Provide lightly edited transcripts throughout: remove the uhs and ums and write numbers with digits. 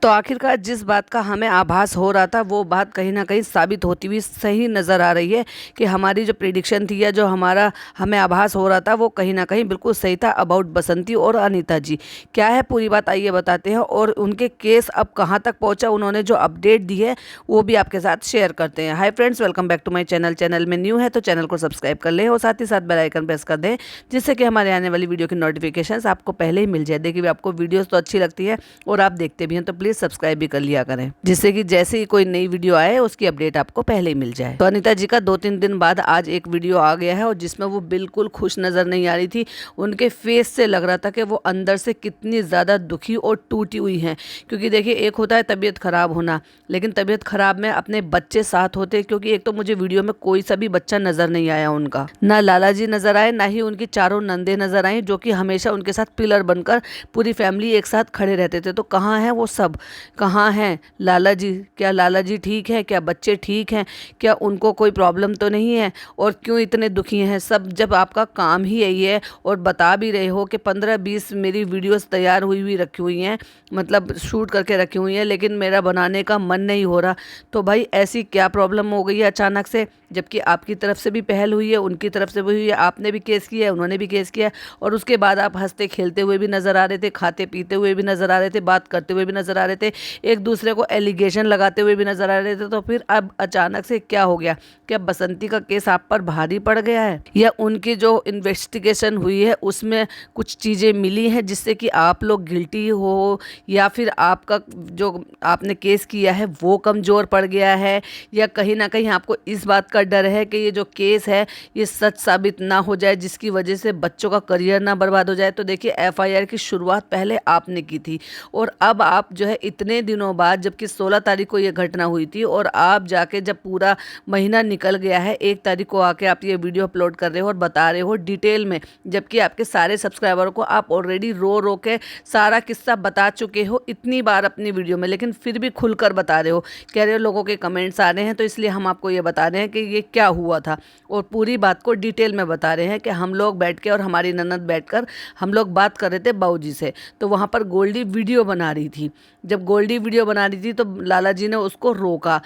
तो आखिरकार जिस बात का हमें आभास हो रहा था वो बात कहीं न कहीं साबित होती हुई सही नज़र आ रही है कि हमारी जो प्रेडिक्शन थी या जो हमारा हमें आभास हो रहा था वो कहीं न कहीं बिल्कुल सही था अबाउट बसंती और अनीता जी। क्या है पूरी बात आइए बताते हैं और उनके केस अब कहाँ तक पहुँचा, उन्होंने जो अपडेट दी है वो भी आपके साथ शेयर करते हैं। Hi friends, welcome back to my channel. Channel में न्यू है तो चैनल को सब्सक्राइब कर लें और साथ ही साथ बेल आइकन प्रेस कर दें, जिससे कि हमारे आने वाली वीडियो की नोटिफिकेशंस आपको पहले ही मिल जाए। देखिए आपको वीडियोस तो अच्छी लगती है और आप देखते भी हैं तो प्लीज़ सब्सक्राइब भी कर लिया करें, जिससे कि जैसे ही कोई नई वीडियो आए उसकी अपडेट आपको पहले ही मिल जाए। तो अनीता जी का 2-3 दिन बाद आज एक वीडियो आ गया है और जिसमें वो बिल्कुल खुश नज़र नहीं आ रही थी। उनके फेस से लग रहा था कि वो अंदर से कितनी ज़्यादा दुखी और टूटी हुई हैं। क्योंकि देखिए एक होता है तबीयत ख़राब होना, लेकिन तबीयत ख़राब में अपने बच्चे साथ होते। क्योंकि एक तो मुझे वीडियो में कोई सा भी बच्चा नज़र नहीं आया उनका, ना लाला जी नज़र आए, ना ही उनकी चारों नंदे नज़र आई, जो कि हमेशा उनके साथ पिलर बनकर पूरी फैमिली एक साथ खड़े रहते थे। तो कहाँ हैं वो सब, कहाँ हैं लाला जी? क्या लाला जी ठीक है? क्या बच्चे ठीक हैं? क्या उनको कोई प्रॉब्लम तो नहीं है? और क्यों इतने दुखी हैं सब, जब आपका काम ही यही है और बता भी रहे हो कि 15-20 मेरी वीडियोस तैयार हुई हुई रखी हुई हैं, मतलब शूट करके रखी हुई हैं, लेकिन मेरा बनाने का मन नहीं हो रहा। तो भाई ऐसी क्या प्रॉब्लम हो गई है अचानक से, जबकि आपकी तरफ से भी पहल हुई है, उनकी तरफ से भी हुई है, आपने भी केस किया है, उन्होंने भी केस किया है, और उसके बाद आप हंसते खेलते हुए भी नज़र आ रहे थे, खाते पीते हुए भी नज़र आ रहे थे, बात करते हुए भी नज़र आ रहे थे, एक दूसरे को एलिगेशन लगाते हुए भी नज़र आ रहे थे। तो फिर अब अचानक से क्या हो गया? क्या बसंती का केस आप पर भारी पड़ गया है, या उनकी जो इन्वेस्टिगेशन हुई है उसमें कुछ चीज़ें मिली हैं जिससे कि आप लोग गिल्टी हो, या फिर आपका जो आपने केस किया है वो कमज़ोर पड़ गया है, या कहीं ना कहीं आपको इस बात का डर है कि ये जो केस है ये सच साबित ना हो जाए, जिसकी वजह से बच्चों का करियर ना बर्बाद हो जाए। तो देखिए एफआईआर की शुरुआत पहले आपने की थी और अब आप जो है इतने दिनों बाद, जबकि 16 तारीख को ये घटना हुई थी और आप जाके जब पूरा महीना निकल गया है, 1 तारीख को आके आप ये वीडियो अपलोड कर रहे हो और बता रहे हो डिटेल में, जबकि आपके सारे सब्सक्राइबरों को आप ऑलरेडी रो रो के सारा किस्सा बता चुके हो इतनी बार अपनी वीडियो में, लेकिन फिर भी खुलकर बता रहे हो। कह रहे हो लोगों के कमेंट्स आ रहे हैं तो इसलिए हम आपको ये बता रहे हैं कि ये क्या हुआ था, और पूरी बात को डिटेल में बता रहे हैं कि हम लोग बैठ के और हमारी ननद बैठकर हम लोग बात कर रहे थे बाबूजी से। तो वहाँ पर गोल्डी वीडियो बना रही थी। जब गोल्डी वीडियो बना रही थी तो लाला जी ने उसको रोका।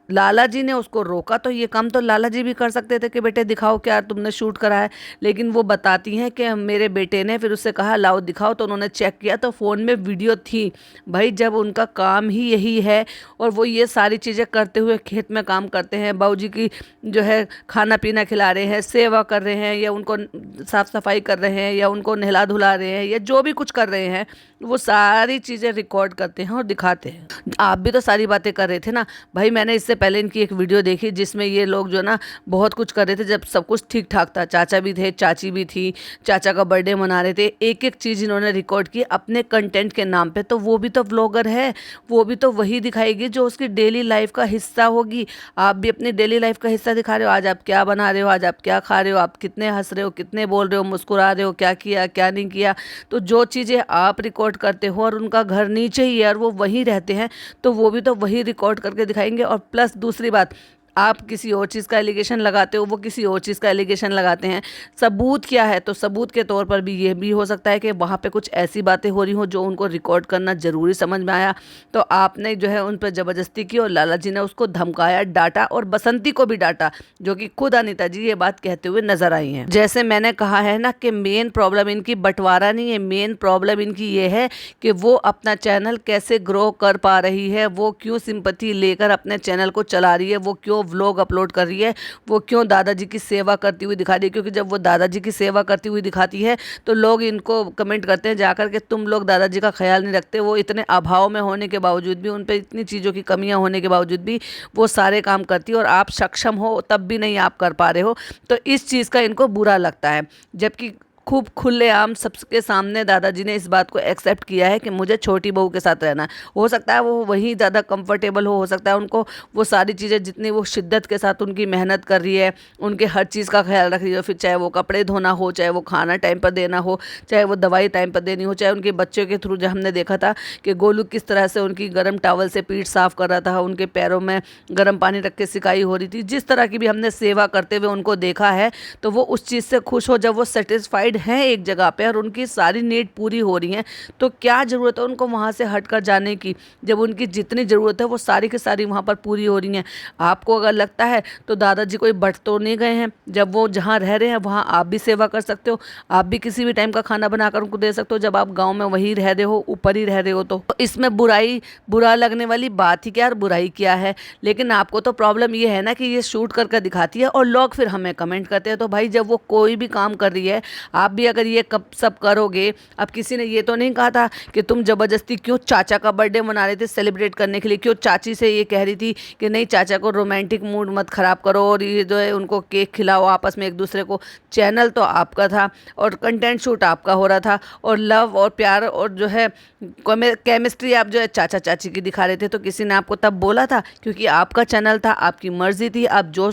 लाला जी ने उसको रोका तो ये काम तो लाला जी भी कर सकते थे कि बेटे दिखाओ क्या तुमने शूट करा है, लेकिन वो बताती हैं कि मेरे बेटे ने, फिर उससे कहा लाओ दिखाओ, तो उन्होंने चेक किया तो फ़ोन में वीडियो थी। भाई जब उनका काम ही यही है और वो ये सारी चीज़ें करते हुए खेत में काम करते हैं, बाबूजी की जो है खाना पीना खिला रहे हैं, सेवा कर रहे हैं, या उनको साफ़ सफाई कर रहे हैं, या उनको नहला धुला रहे हैं, या जो भी कुछ कर रहे हैं, वो सारी चीज़ें रिकॉर्ड करते हैं और दिखाते हैं। आप भी तो सारी बातें कर रहे थे ना भाई। मैंने इससे पहले इनकी एक वीडियो देखी जिसमें ये लोग जो ना बहुत कुछ कर रहे थे, जब सब कुछ ठीक ठाक था, चाचा भी थे, चाची भी थी, चाचा का बर्थडे मना रहे थे, एक एक चीज़ इन्होंने रिकॉर्ड की अपने कंटेंट के नाम पे। तो वो भी तो व्लॉगर है, वो भी तो वही दिखाएगी जो उसकी डेली लाइफ का हिस्सा होगी। आप भी अपनी डेली लाइफ का हिस्सा दिखा रहे हो। आज आप क्या बना रहे हो, आज आप क्या खा रहे हो, आप कितने हंस रहे हो, कितने बोल रहे हो, मुस्कुरा रहे हो, क्या किया क्या नहीं किया। तो जो चीज़ें आप रिकॉर्ड करते हो और उनका घर नीचे ही है और वो वहीं रहते हैं, तो वो भी तो वही रिकॉर्ड करके दिखाएंगे। और प्लस दूसरी बात, आप किसी और चीज़ का एलिगेशन लगाते हो, वो किसी और चीज़ का एलिगेशन लगाते हैं। सबूत क्या है? तो सबूत के तौर पर भी ये भी हो सकता है कि वहाँ पे कुछ ऐसी बातें हो रही हो जो उनको रिकॉर्ड करना ज़रूरी समझ में आया, तो आपने जो है उन पर ज़बरदस्ती की और लाला जी ने उसको धमकाया, डांटा, और बसंती को भी डांटा, जो कि खुद अनीता जी ये बात कहते हुए नजर आई हैं। जैसे मैंने कहा है ना कि मेन प्रॉब्लम इनकी बंटवारा नहीं है, मेन प्रॉब्लम इनकी ये है कि वो अपना चैनल कैसे ग्रो कर पा रही है, वो क्यों सिंपैथी लेकर अपने चैनल को चला रही है, वो क्यों व्लॉग अपलोड कर रही है, वो क्यों दादाजी की सेवा करती हुई दिखा रही है। क्योंकि जब वो दादाजी की सेवा करती हुई दिखाती है तो लोग इनको कमेंट करते हैं जाकर के तुम लोग दादाजी का ख्याल नहीं रखते। वो इतने अभाव में होने के बावजूद भी, उन पे इतनी चीज़ों की कमियां होने के बावजूद भी वो सारे काम करती है, और आप सक्षम हो तब भी नहीं आप कर पा रहे हो। तो इस चीज़ का इनको बुरा लगता है, जबकि खूब खुलेआम सबके सामने दादाजी ने इस बात को एक्सेप्ट किया है कि मुझे छोटी बहू के साथ रहना है। हो सकता है वो वहीं ज़्यादा कंफर्टेबल हो सकता है उनको वो सारी चीज़ें जितनी वो शिद्दत के साथ उनकी मेहनत कर रही है, उनके हर चीज़ का ख्याल रख रही है, फिर चाहे वो कपड़े धोना हो, चाहे वो खाना टाइम पर देना हो, चाहे वो दवाई टाइम पर देनी हो, चाहे उनके बच्चों के थ्रू, जो हमने देखा था कि गोलू किस तरह से उनकी गर्म टावल से पीठ साफ कर रहा था, उनके पैरों में गर्म पानी रख के सिकाई हो रही थी, जिस तरह की भी हमने सेवा करते हुए उनको देखा है, तो वो उस चीज़ से खुश हो जब वो सेटिस्फाइड नीड है एक जगह पे और उनकी सारी नीड पूरी हो रही हैं, तो क्या ज़रूरत है उनको वहाँ से हट कर जाने की, जब उनकी जितनी ज़रूरत है वो सारी की सारी वहाँ पर पूरी हो रही हैं। आपको अगर लगता है तो दादाजी कोई बट तो नहीं गए हैं, जब वो जहाँ रह रहे हैं वहाँ आप भी सेवा कर सकते हो, आप भी किसी भी टाइम का खाना बनाकर उनको दे सकते हो, जब आप गाँव में वहीं रह रहे हो, ऊपर ही रह रहे हो। तो इसमें बुरा लगने वाली बात ही क्या और बुराई क्या है। लेकिन आपको तो प्रॉब्लम ये है ना कि ये शूट करके दिखाती है और लोग फिर हमें कमेंट करते हैं। तो भाई जब वो कोई भी काम कर रही है, आप भी अगर ये कब सब करोगे, अब किसी ने ये तो नहीं कहा था कि तुम ज़बरदस्ती क्यों चाचा का बर्थडे मना रहे थे सेलिब्रेट करने के लिए, क्यों चाची से ये कह रही थी कि नहीं चाचा को रोमांटिक मूड मत ख़राब करो और ये जो है उनको केक खिलाओ आपस में एक दूसरे को। चैनल तो आपका था और कंटेंट शूट आपका हो रहा था और लव और प्यार और जो है केमिस्ट्री आप जो है चाचा चाची की दिखा रहे थे। तो किसी ने आपको तब बोला था? क्योंकि आपका चैनल था, आपकी मर्जी थी, आप जो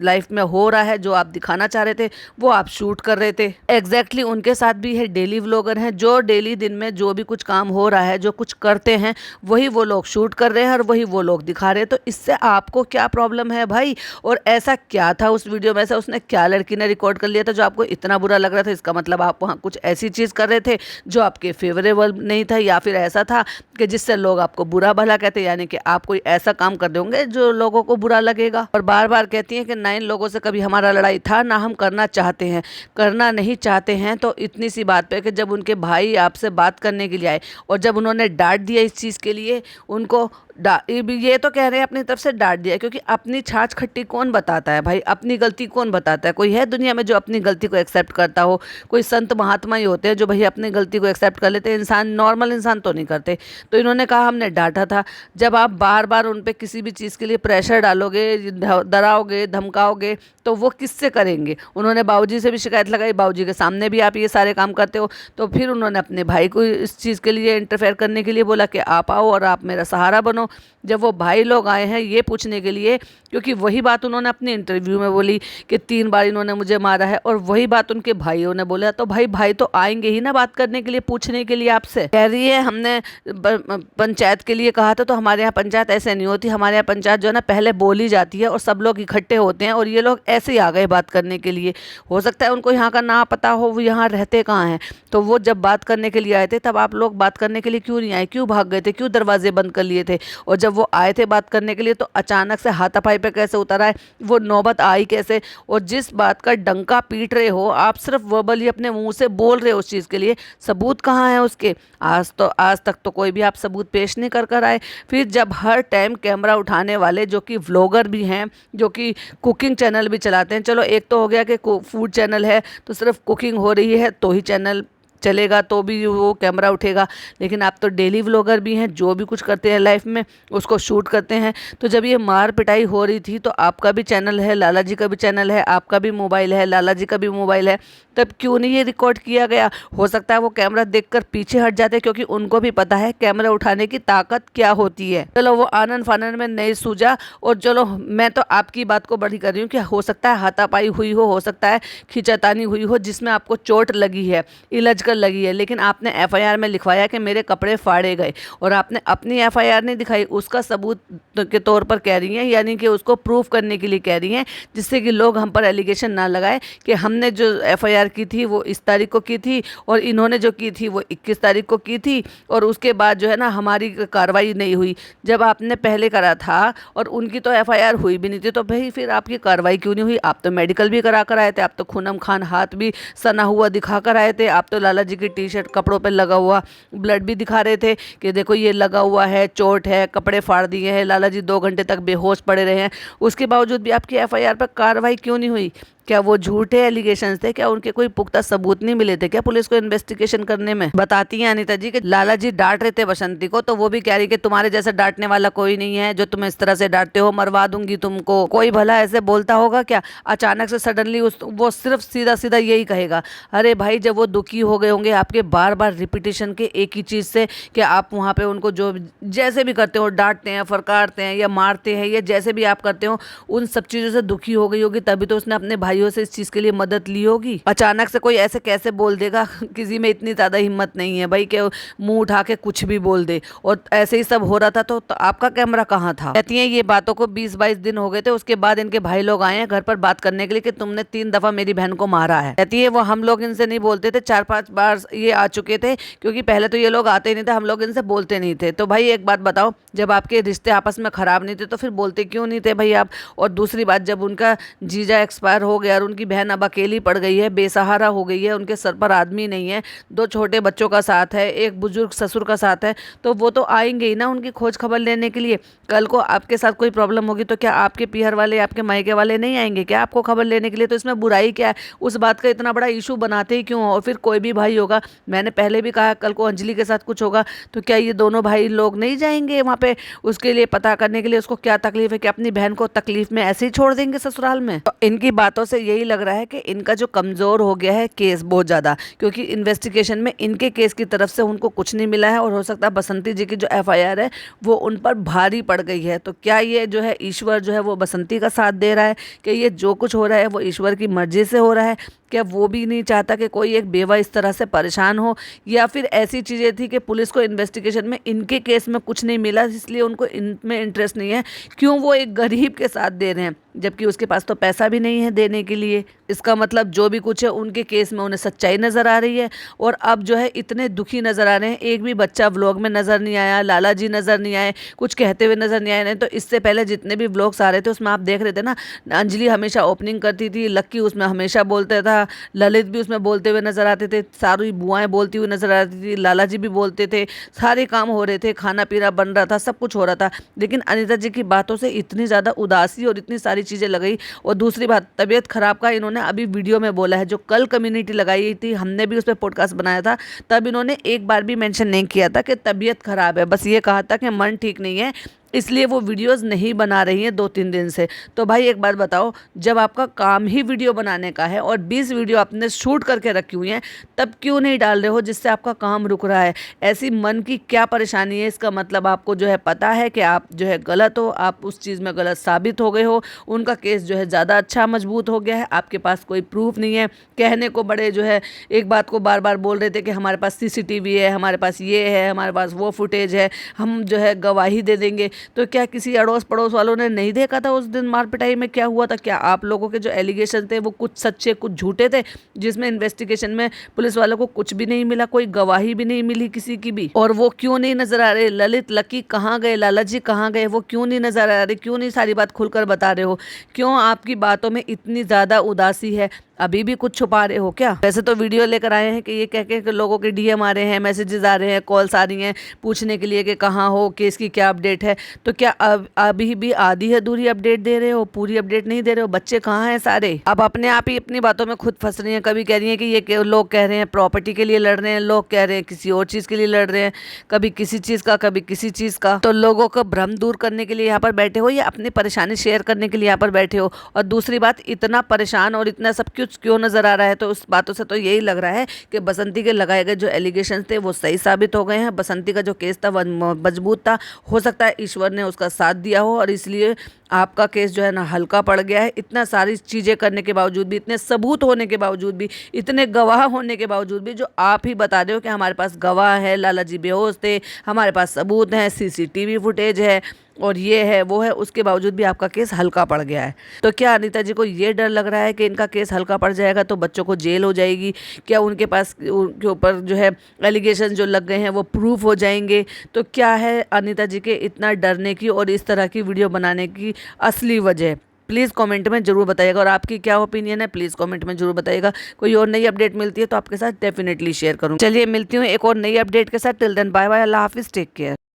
लाइफ में हो रहा है, जो आप दिखाना चाह रहे थे वो आप शूट कर रहे थे। एग्जैक्टली उनके साथ भी है डेली व्लॉगर हैं, जो डेली दिन में जो भी कुछ काम हो रहा है, जो कुछ करते हैं, वही वो लोग शूट कर रहे हैं और वही वो लोग दिखा रहे हैं। तो इससे आपको क्या प्रॉब्लम है भाई? और ऐसा क्या था उस वीडियो में, ऐसा उसने क्या लड़की ने रिकॉर्ड कर लिया था जो आपको इतना बुरा लग रहा था? इसका मतलब आप वहाँ कुछ ऐसी चीज़ कर रहे थे जो आपके फेवरेबल नहीं था, या फिर ऐसा था कि जिससे लोग आपको बुरा भला कहते, यानी कि आप कोई ऐसा काम कर दोगे जो लोगों को बुरा लगेगा। और बार बार कहती हैं कि ना इन लोगों से कभी हमारा लड़ाई था, ना हम करना चाहते हैं। करना नहीं चाहते हैं तो इतनी सी बात पे कि जब उनके भाई आपसे बात करने के लिए आए और जब उन्होंने डांट दिया इस चीज़ के लिए, उनको ये तो कह रहे हैं अपनी तरफ से डांट दिया, क्योंकि अपनी छाछ खट्टी कौन बताता है भाई? अपनी गलती कौन बताता है? कोई है दुनिया में जो अपनी गलती को एक्सेप्ट करता हो? कोई संत महात्मा ही होते हैं जो भाई अपनी गलती को एक्सेप्ट कर लेते हैं, इंसान नॉर्मल इंसान तो नहीं करते। तो इन्होंने कहा हमने डांटा था। जब आप बार बार उन पर किसी भी चीज़ के लिए प्रेशर डालोगे, डराओगे, धमकाओगे, तो वो किससे करेंगे? उन्होंने बाबूजी से भी शिकायत लगाई, बाबूजी के सामने भी आप ये सारे काम करते हो। तो फिर उन्होंने अपने भाई को इस चीज़ के लिए इंटरफेयर करने के लिए बोला कि आप आओ और आप मेरा सहारा बनो। जब वो भाई लोग आए हैं ये पूछने के लिए, क्योंकि वही बात उन्होंने अपने इंटरव्यू में बोली कि 3 बार इन्होंने मुझे मारा है, और वही बात उनके भाइयों ने बोला, तो भाई तो आएंगे ही ना बात करने के लिए, पूछने के लिए आपसे। कह रही है हमने पंचायत के लिए कहा था, तो हमारे यहाँ पंचायत ऐसे नहीं होती, हमारे यहाँ पंचायत जो है ना पहले बोली जाती है और सब लोग इकट्ठे होते हैं, और ये लोग ऐसे ही आ गए बात करने के लिए। हो सकता है उनको यहाँ का ना पता हो, वो यहाँ रहते कहाँ हैं। तो वो जब बात करने के लिए आए थे तब आप लोग बात करने के लिए क्यों नहीं आए? क्यों भाग गए थे? क्यों दरवाजे बंद कर लिए थे? और जब वो आए थे बात करने के लिए तो अचानक से हाथापाई पे कैसे उतर आए? वो नौबत आई कैसे? और जिस बात का डंका पीट रहे हो आप, सिर्फ वर्बली अपने मुंह से बोल रहे हो उस चीज़ के लिए, सबूत कहाँ है उसके? आज तक तो कोई भी आप सबूत पेश नहीं कर आए। फिर जब हर टाइम कैमरा उठाने वाले जो कि व्लॉगर भी हैं, जो कि कुकिंग चैनल भी चलाते हैं, चलो एक तो हो गया कि फूड चैनल है तो सिर्फ कुकिंग हो रही है तो ही चैनल चलेगा, तो भी वो कैमरा उठेगा, लेकिन आप तो डेली व्लॉगर भी हैं, जो भी कुछ करते हैं लाइफ में उसको शूट करते हैं। तो जब ये मार पिटाई हो रही थी तो आपका भी चैनल है, लाला जी का भी चैनल है, आपका भी मोबाइल है, लाला जी का भी मोबाइल है, तब क्यों नहीं ये रिकॉर्ड किया गया? हो सकता है वो कैमरा देखकर पीछे हट जाते, क्योंकि उनको भी पता है कैमरा उठाने की ताकत क्या होती है। चलो वो आनन फानन में नहीं सूझा, और चलो मैं तो आपकी बात को बड़ी कर रही हूँ कि हो सकता है हाथापाई हुई हो सकता है खींचातानी हुई हो जिसमें आपको चोट लगी है, इलझ कर लगी है, लेकिन आपने एफआईआर में लिखवाया कि मेरे कपड़े फाड़े गए, और आपने अपनी एफआईआर नहीं दिखाई, उसका सबूत के तौर पर कह रही हैं, यानी कि उसको प्रूफ करने के लिए कह रही हैं, जिससे कि लोग हम पर एलिगेशन ना लगाए कि हमने जो एफआईआर की थी वो इस तारीख को की थी और इन्होंने जो की थी वो 21 तारीख को की थी, और उसके बाद जो है ना हमारी कार्रवाई नहीं हुई। जब आपने पहले करा था और उनकी तो एफआईआर हुई भी नहीं थी, तो भाई फिर आपकी कार्रवाई क्यों नहीं हुई? आप तो मेडिकल भी करा कर आए थे, आप तो खूनम खान हाथ भी सना हुआ दिखा कर आए थे, आप तो लाला जी की टी शर्ट कपड़ों पर लगा हुआ ब्लड भी दिखा रहे थे कि देखो ये लगा हुआ है, चोट है, कपड़े फाड़ दिए हैं, लाला जी 2 घंटे तक बेहोश पड़े रहे हैं। उसके बावजूद भी आपकी एफआईआर पर कार्रवाई क्यों नहीं हुई? क्या वो झूठे एलिगेशंस थे? क्या उनके कोई पुख्ता सबूत नहीं मिले थे क्या पुलिस को इन्वेस्टिगेशन करने में? बताती हैं अनीता जी कि लाला जी डांट रहे थे बसंती को, तो वो भी कह रही कि तुम्हारे जैसा डांटने वाला कोई नहीं है, जो तुम इस तरह से डांटते हो मरवा दूंगी तुमको। कोई भला ऐसे बोलता होगा क्या? अचानक से सडनली वो सिर्फ सीधा सीधा यही कहेगा। अरे भाई जब वो दुखी हो गए होंगे आपके बार बार रिपीटेशन के एक ही चीज़ से, कि आप वहाँ पे उनको जो जैसे भी करते हो, डांटते हैं, फरकारते हैं या मारते हैं या जैसे भी आप करते हो, उन सब चीज़ों से दुखी हो गई होगी, तभी तो उसने अपने भाई भाइयों से इस चीज के लिए मदद ली होगी? अचानक से कोई ऐसे कैसे बोल देगा किसी में इतनी ज्यादा हिम्मत नहीं है भाई कि मुंह उठा के कुछ भी बोल दे। और ऐसे ही सब हो रहा था तो आपका कैमरा कहाँ था? कहती है ये बातों को 20-22 दिन हो गए थे, उसके बाद इनके भाई लोग आए हैं घर पर बात करने के लिए कि तुमने 3 दफा मेरी बहन को मारा है। कहती है वो हम लोग इनसे नहीं बोलते थे, 4-5 बार ये आ चुके थे, क्योंकि पहले तो ये लोग आते ही नहीं थे, हम लोग इनसे बोलते नहीं थे। तो भाई एक बात बताओ, जब आपके रिश्ते आपस में खराब नहीं थे तो फिर बोलते क्यों नहीं थे भाई आप? और दूसरी बात, जब उनका जीजा एक्सपायर हो गया और उनकी बहन अब अकेली पड़ गई है, बेसहारा हो गई है, उनके सर पर आदमी नहीं है, 2 छोटे बच्चों का साथ है, एक बुजुर्ग ससुर का साथ है, तो वो तो आएंगे ही ना उनकी खोज खबर लेने के लिए। कल को आपके साथ कोई प्रॉब्लम होगी तो क्या आपके पीहर वाले, आपके मायके वाले नहीं आएंगे क्या आपको खबर लेने के लिए? तो इसमें बुराई क्या है? उस बात का इतना बड़ा इशू बनाते ही क्यों हो? और फिर कोई भी भाई होगा, मैंने पहले भी कहा, कल को अंजलि के साथ कुछ होगा तो क्या ये दोनों भाई लोग नहीं जाएंगे वहाँ पे उसके लिए पता करने के लिए उसको क्या तकलीफ है? कि अपनी बहन को तकलीफ में ऐसे ही छोड़ देंगे ससुराल में? तो इनकी बातों से यही लग रहा है कि इनका जो कमजोर हो गया है केस बहुत ज्यादा, क्योंकि इन्वेस्टिगेशन में इनके केस की तरफ से उनको कुछ नहीं मिला है, और हो सकता है बसंती जी की जो FIR है वो उन पर भारी पड़ गई है। तो क्या ये जो है ईश्वर जो है वो बसंती का साथ दे रहा है कि ये जो कुछ हो रहा है वो ईश्वर की मर्जी से हो रहा है? क्या वो भी नहीं चाहता कि कोई एक बेवा इस तरह से परेशान हो? या फिर ऐसी चीज़ें थी कि पुलिस को इन्वेस्टिगेशन में इनके केस में कुछ नहीं मिला इसलिए उनको इनमें इंटरेस्ट नहीं है? क्यों वो एक गरीब के साथ दे रहे हैं जबकि उसके पास तो पैसा भी नहीं है देने के लिए? इसका मतलब जो भी कुछ है उनके केस में उन्हें सच्चाई नज़र आ रही है, और अब जो है इतने दुखी नज़र आ रहे हैं। एक भी बच्चा व्लॉग में नज़र नहीं आया, लाला जी नज़र नहीं आए, कुछ कहते हुए नज़र नहीं आए। नहीं तो इससे पहले जितने भी व्लॉग्स आ रहे थे उसमें आप देख रहे थे ना, अंजलि हमेशा ओपनिंग करती थी, लक्की उसमें हमेशा बोलता था, ललित भी उसमें बोलते हुए नजर आते थे, सारी बुआएं बोलती हुई नजर आती थी, लाला जी भी बोलते थे, सारे काम हो रहे थे, खाना पीना बन रहा था, सब कुछ हो रहा था। लेकिन अनीता जी की बातों से इतनी ज़्यादा उदासी और इतनी सारी चीज़ें लगाई। और दूसरी बात, तबीयत खराब का इन्होंने अभी वीडियो में बोला है, जो कल कम्युनिटी लगाई थी, हमने भी उस पर पॉडकास्ट बनाया था, तब इन्होंने एक बार भी मेंशन नहीं किया था कि तबीयत खराब है, बस ये कहा था कि मन ठीक नहीं है, इसलिए वो वीडियोस नहीं बना रही हैं 2-3 दिन से। तो भाई एक बात बताओ, जब आपका काम ही वीडियो बनाने का है और 20 वीडियो आपने शूट करके रखी हुई हैं, तब क्यों नहीं डाल रहे हो जिससे आपका काम रुक रहा है? ऐसी मन की क्या परेशानी है? इसका मतलब आपको जो है पता है कि आप जो है गलत हो, आप उस चीज़ में गलत साबित हो गए हो, उनका केस जो है ज़्यादा अच्छा मजबूत हो गया है, आपके पास कोई प्रूफ नहीं है। कहने को बड़े जो है एक बात को बार बार बोल रहे थे कि हमारे पास CCTV है, हमारे पास ये है, हमारे पास वो फुटेज है, हम जो है गवाही दे देंगे। तो क्या किसी अड़ोस पड़ोस वालों ने नहीं देखा था उस दिन मार पिटाई में क्या हुआ था? क्या आप लोगों के जो एलिगेशन थे वो कुछ सच्चे कुछ झूठे थे, जिसमें इन्वेस्टिगेशन में पुलिस वालों को कुछ भी नहीं मिला, कोई गवाही भी नहीं मिली किसी की भी? और वो क्यों नहीं नजर आ रहे? ललित, लकी कहाँ गए? लाला जी कहाँ गए? वो क्यों नहीं नजर आ रहे? क्यों नहीं सारी बात खुलकर बता रहे हो? क्यों आपकी बातों में इतनी ज्यादा उदासी है? अभी भी कुछ छुपा रहे हो क्या? वैसे तो वीडियो लेकर आए हैं कि ये कह के लोगों के DM आ रहे हैं, मैसेजेस आ रहे हैं, कॉल्स आ रही हैं पूछने के लिए कि कहाँ हो, केस की क्या अपडेट है। तो क्या अभी भी आधी अधूरी अपडेट दे रहे हो, पूरी अपडेट नहीं दे रहे हो? बच्चे कहाँ हैं सारे? अब अपने आप ही अपनी बातों में खुद फंस रही हैं। कभी कह रही हैं कि ये लोग कह रहे हैं प्रॉपर्टी के लिए लड़ रहे हैं, लोग कह रहे हैं किसी और चीज़ के लिए लड़ रहे हैं, कभी किसी चीज़ का, कभी किसी चीज़ का। तो लोगों का भ्रम दूर करने के लिए यहाँ पर बैठे हो या अपनी परेशानी शेयर करने के लिए यहाँ पर बैठे हो? और दूसरी बात, इतना परेशान और इतना सब कुछ क्यों नजर आ रहा है? तो उस बातों से तो यही लग रहा है कि बसंती के लगाए गए जो एलिगेशन थे वो सही साबित हो गए हैं। बसंती का जो केस था वो मजबूत था, हो सकता है ईश्वर ने उसका साथ दिया हो और इसलिए आपका केस जो है ना हल्का पड़ गया है। इतना सारी चीज़ें करने के बावजूद भी, इतने सबूत होने के बावजूद भी, इतने गवाह होने के बावजूद भी, जो आप ही बता रहे हो कि हमारे पास गवाह है, लाला जी बेहोश थे, हमारे पास सबूत हैं, CCTV फुटेज है और ये है वो है, उसके बावजूद भी आपका केस हल्का पड़ गया है। तो क्या अनीता जी को ये डर लग रहा है कि इनका केस हल्का पड़ जाएगा तो बच्चों को जेल हो जाएगी? क्या उनके पास उनके ऊपर जो है एलिगेशन जो लग गए हैं वो प्रूफ हो जाएंगे? तो क्या है अनीता जी के इतना डरने की और इस तरह की वीडियो बनाने की असली वजह? प्लीज़ कमेंट में ज़रूर बताइएगा, और आपकी क्या ओपिनियन है प्लीज़ कमेंट में ज़रूर बताइएगा। कोई और नई अपडेट मिलती है तो आपके साथ डेफिनेटली शेयर करूँ। चलिए मिलती हूँ एक और नई अपडेट के साथ। टिल देन बाय बाय, अल्लाह हाफिज़, टेक केयर।